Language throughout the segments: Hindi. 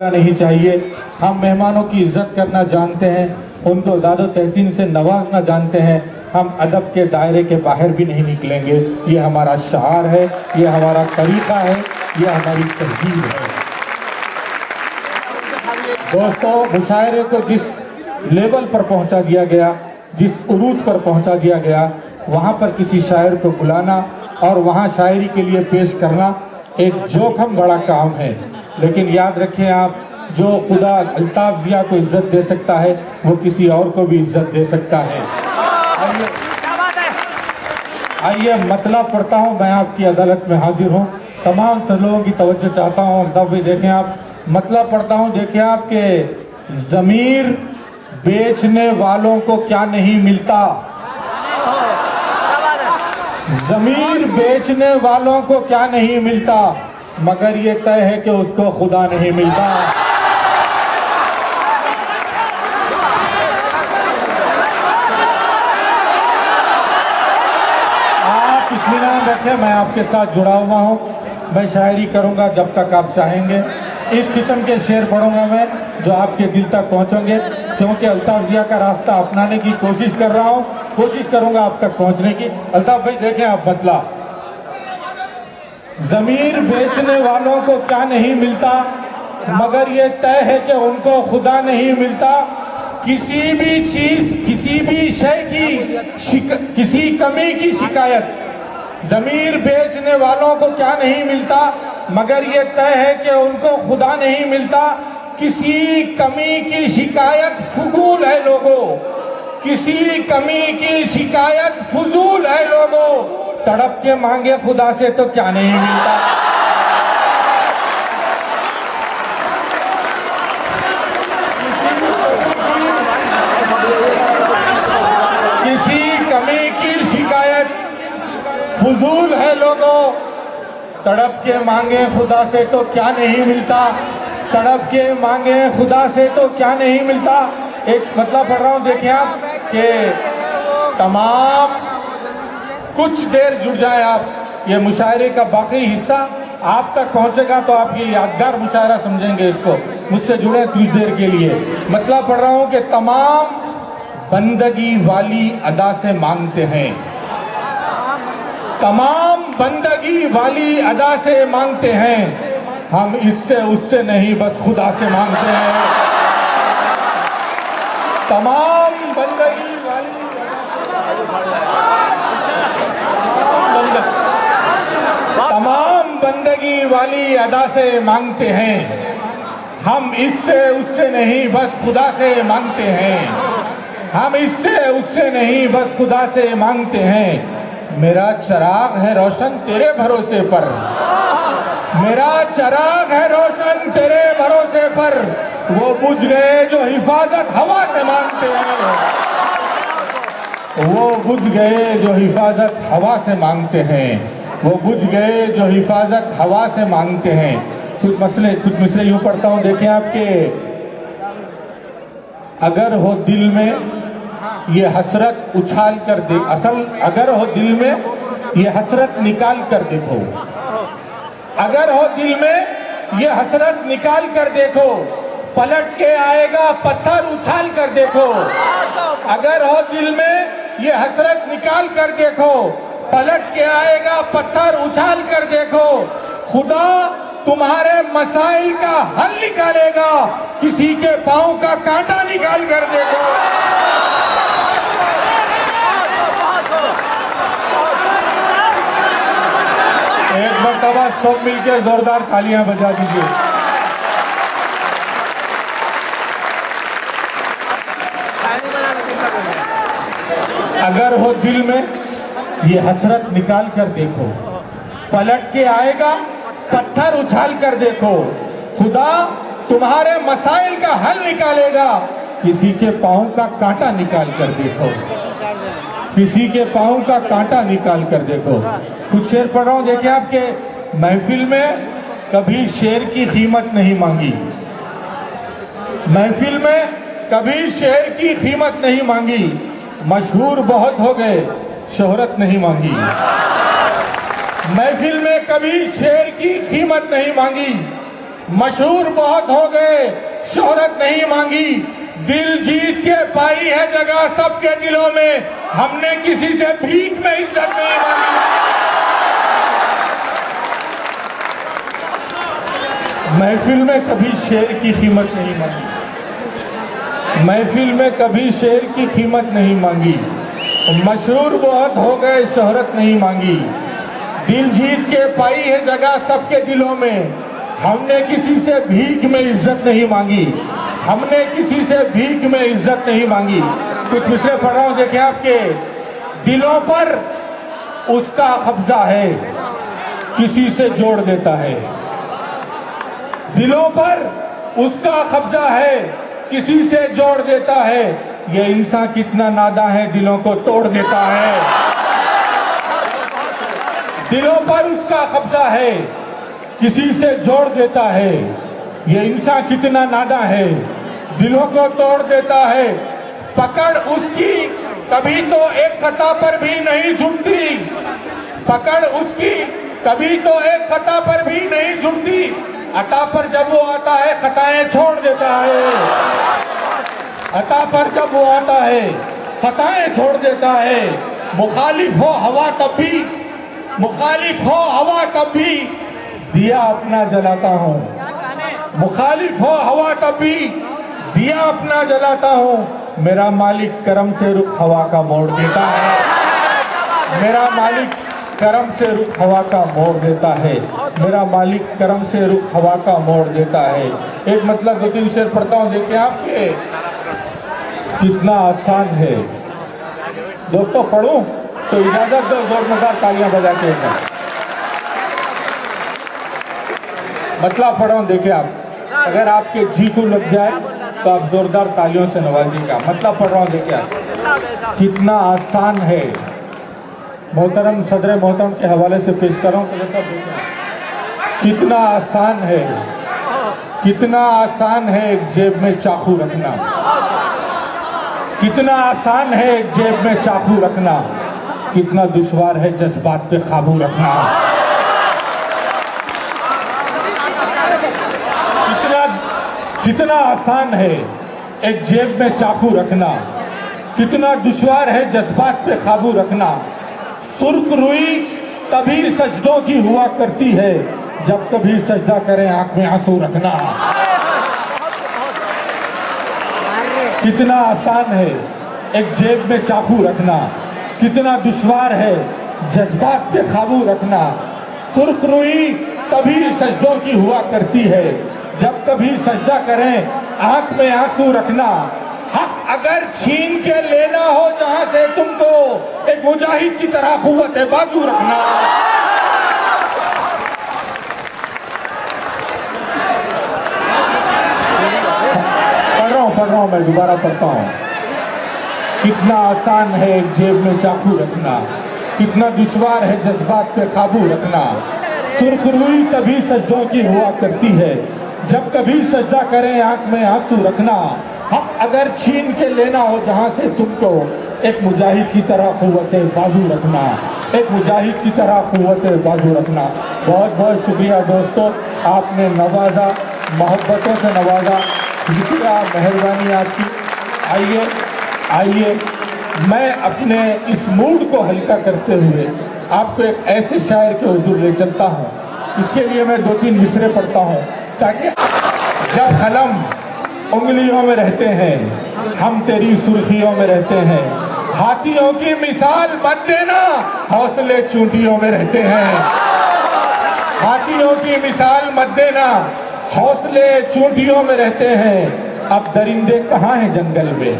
नहीं चाहिए। हम मेहमानों की इज्जत करना जानते हैं, उनको दादो तहसीन से नवाजना जानते हैं। हम अदब के दायरे के बाहर भी नहीं निकलेंगे। ये हमारा शआर है, ये हमारा तरीका है, ये हमारी तहजीब है। दोस्तों, मुशायरे को जिस लेवल पर पहुंचा दिया गया, जिस उरूज पर पहुंचा दिया गया, वहां पर किसी शायर को बुलाना और वहां शायरी के लिए पेश करना एक जोखम बड़ा काम है। लेकिन याद रखें आप, जो खुदा अल्ताफ ज़िया को इज्जत दे सकता है वो किसी और को भी इज्जत दे सकता है। आइए मतला पढ़ता हूँ, मैं आपकी अदालत में हाजिर हूँ। तमाम लोगों की तवज्जो चाहता हूँ। अल्ताफ भाई देखें आप, मतला पढ़ता हूँ। देखिए आपके ज़मीर बेचने वालों को क्या नहीं मिलता। ज़मीर बेचने वालों को क्या नहीं मिलता, मगर ये तय है कि उसको खुदा नहीं मिलता। आप इत्मीनान रखें, मैं आपके साथ जुड़ा हुआ हूँ। मैं शायरी करूँगा जब तक आप चाहेंगे। इस किस्म के शेर पढ़ूंगा मैं जो आपके दिल तक पहुँचेंगे, क्योंकि अल्ताफ ज़िया का रास्ता अपनाने की कोशिश कर रहा हूँ, कोशिश करूँगा आप तक पहुँचने की। अल्ताफ भाई देखें आप मतला, ज़मीर बेचने वालों को क्या नहीं मिलता, मगर ये तय है कि उनको खुदा नहीं मिलता। किसी भी चीज़, किसी भी शय की किसी कमी की शिकायत, ज़मीर बेचने वालों को क्या नहीं मिलता, मगर ये तय है कि उनको खुदा नहीं मिलता। किसी कमी की शिकायत फजूल है लोगों, किसी कमी की शिकायत फजूल है लोगों। तड़प के मांगे खुदा से तो क्या नहीं मिलता। किसी कमी की शिकायत फजूल है लोगों। तड़प के मांगे खुदा से तो क्या नहीं मिलता, तड़प के मांगे खुदा से तो क्या नहीं मिलता। एक मतलब पढ़ रहा हूं, देखिए आप कि तमाम कुछ देर जुड़ जाए आप, ये मुशायरे का बाकी हिस्सा आप तक पहुंचेगा तो आप ये यादगार मुशायरा समझेंगे इसको। मुझसे जुड़े कुछ देर के लिए। मतलब पढ़ रहा हूं कि तमाम बंदगी वाली अदा से मांगते हैं, तमाम बंदगी वाली अदा से मांगते हैं। हम इससे उससे नहीं बस खुदा से मांगते हैं। तमाम बंदगी वाली तमाम बंदगी वाली अदा से मांगते हैं। हम इससे उससे नहीं बस खुदा से मांगते हैं। हम इससे उससे नहीं बस खुदा से मांगते हैं। मेरा चिराग है रोशन तेरे भरोसे पर, मेरा चिराग है रोशन तेरे भरोसे पर। वो बुझ गए जो हिफाजत हवा से मांगते हैं, वो बुझ गए जो हिफाजत हवा से मांगते हैं, वो बुझ गए जो हिफाजत हवा से मांगते हैं। कुछ मिसरे यूं पढ़ता हूं, देखें आपके, अगर हो दिल में ये हसरत उछाल कर दे, असल अगर हो दिल में ये हसरत निकाल कर देखो, अगर हो दिल में ये हसरत निकाल कर देखो, पलट के आएगा पत्थर उछाल कर देखो। अगर हो दिल में ये हसरत निकाल कर देखो, पलट के आएगा पत्थर उछाल कर देखो। खुदा तुम्हारे मसाइल का हल निकालेगा, किसी के पांव का कांटा निकाल कर देखो। एक मरतबा सब मिलकर जोरदार तालियां बजा दीजिए। अगर हो दिल में ये हसरत निकाल कर देखो, पलट के आएगा पत्थर उछाल कर देखो। खुदा तुम्हारे मसाइल का हल निकालेगा, किसी के पांव का कांटा निकाल कर देखो, किसी के पांव का कांटा निकाल कर देखो। कुछ शेर पढ़ रहा हूं, देखिए आपके, महफिल में कभी शेर की कीमत नहीं मांगी, महफिल में कभी शेर की कीमत नहीं मांगी। मशहूर बहुत हो गए, शोहरत नहीं मांगी। महफिल में कभी शेर की कीमत नहीं मांगी, मशहूर बहुत हो गए, शोहरत नहीं मांगी, दिल जीत के पाई है जगह सबके दिलों में, हमने किसी से भीख में इज्जत नहीं मांगी। महफिल में कभी शेर की कीमत नहीं मांगी, महफिल में कभी शेर की कीमत नहीं मांगी, मशहूर बहुत हो गए, शोहरत नहीं मांगी, दिल जीत के पाई है जगह सबके दिलों में, हमने किसी से भीख में इज्जत नहीं मांगी, हमने किसी से भीख में इज्जत नहीं मांगी। कुछ मिसरे पढ़ रहा हूं, देखें, आपके दिलों पर उसका कब्जा है, किसी से जोड़ देता है, दिलों पर उसका कब्जा है, किसी से जोड़ देता है, ये इंसान कितना नादां है, दिलों को तोड़ देता है। दिलों पर उसका कब्जा है, किसी से जोड़ देता है, ये इंसान कितना नादां है, दिलों को तोड़ देता है। पकड़ उसकी कभी तो एक खता पर भी नहीं झुकती, पकड़ उसकी कभी तो एक खता पर भी नहीं झुकती, अता पर जब वो आता है खताएं छोड़ देता है, अता पर जब वो आता है खताएं छोड़ देता है। मुखालिफ हो हवा तब भी, मुखालिफ हो हवा तब भी दिया अपना जलाता हूँ, मुखालिफ हो हवा तब भी दिया अपना जलाता हूँ। मेरा मालिक करम से रुख हवा का मोड़ देता है, मेरा मालिक करम से रुख हवा का मोड़ देता है, मेरा मालिक करम से रुख हवा का मोड़ देता है। एक मतलब दो तीन शेर पढ़ता हूँ, देखिए आपके कितना आसान है। दोस्तों पढ़ूं तो इजाजत दो, जोरदार तालियां बजा के। मतलब पढ़ रहा हूं, देखिए आप, अगर आपके जी को लग जाए तो आप जोरदार तालियों से नवाजिएगा। मतलब पढ़ रहा हूं, देखिए आप, कितना आसान है। मोहतरम सदर मोहतरम के हवाले से पेश कर रहा हूँ, तो सब कितना आसान है, कितना आसान है एक जेब में चाकू रखना, कितना आसान है एक जेब में चाकू रखना, कितना दुश्वार है जज्बात पे काबू रखना, कितना आसान है एक जेब में चाकू रखना, कितना दुश्वार है जज्बात पे काबू रखना। सुर्ख रुई तभी सजदों की हुआ करती है, जब कभी सजदा करें आंख में आंसू रखना। कितना आसान है एक जेब में चाकू रखना, कितना दुश्वार है जज्बात पे काबू रखना। सुर्ख रुई तभी सजदों की हुआ करती है, जब कभी सजदा करें आंख में आंसू रखना। हक अगर छीन के लेना हो जहां से तुमको, एक मुजाहिद की तरह कुव्वत बाजू रखना। पढ़ रहा हूं, मैं दोबारा पढ़ता हूं। कितना आसान है एक जेब में चाकू रखना, कितना दुश्वार है जज्बात पे काबू रखना। सुर्ख रुई तभी सजदों की हुआ करती है, जब कभी सजदा करें आंख में आंसू रखना। हक अगर छीन के लेना हो जहां से तुमको, एक मुजाहिद की तरह कुव्वत बाजू रखना, एक मुजाहिद की तरह कुव्वत बाजू रखना। बहुत बहुत शुक्रिया दोस्तों, आपने नवाजा, मोहब्बतों से नवाजा, शुक्रिया, मेहरबानी आपकी। आइए आइए, मैं अपने इस मूड को हल्का करते हुए आपको एक ऐसे शायर के हुजूर ले चलता हूँ। इसके लिए मैं दो तीन मिसरे पढ़ता हूँ, ताकि जब कलम उंगलियों में रहते हैं, हम तेरी सुर्खियों में रहते हैं। हाथियों की मिसाल मत देना, हौसले चूंटियों में रहते हैं। हाथियों की मिसाल मत देना, हौसले चूंटियों में रहते हैं। अब दरिंदे कहाँ हैं जंगल में,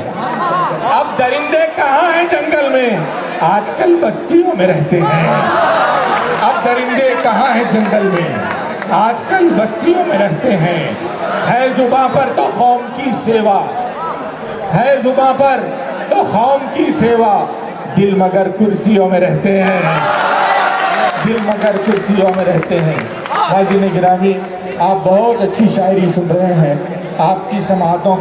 अब दरिंदे कहाँ हैं जंगल में, आजकल बस्तियों में रहते हैं। अब दरिंदे कहाँ हैं जंगल में, आजकल बस्तियों में रहते हैं। है जुबां पर तो कौम की सेवा, है जुबां पर तो कौम की सेवा, दिल मगर कुर्सियों में रहते हैं, दिल मगर कुर्सियों में रहते हैं। हाज़िरीन गिरामी, आप बहुत अच्छी शायरी सुन रहे हैं, आपकी समाअतों को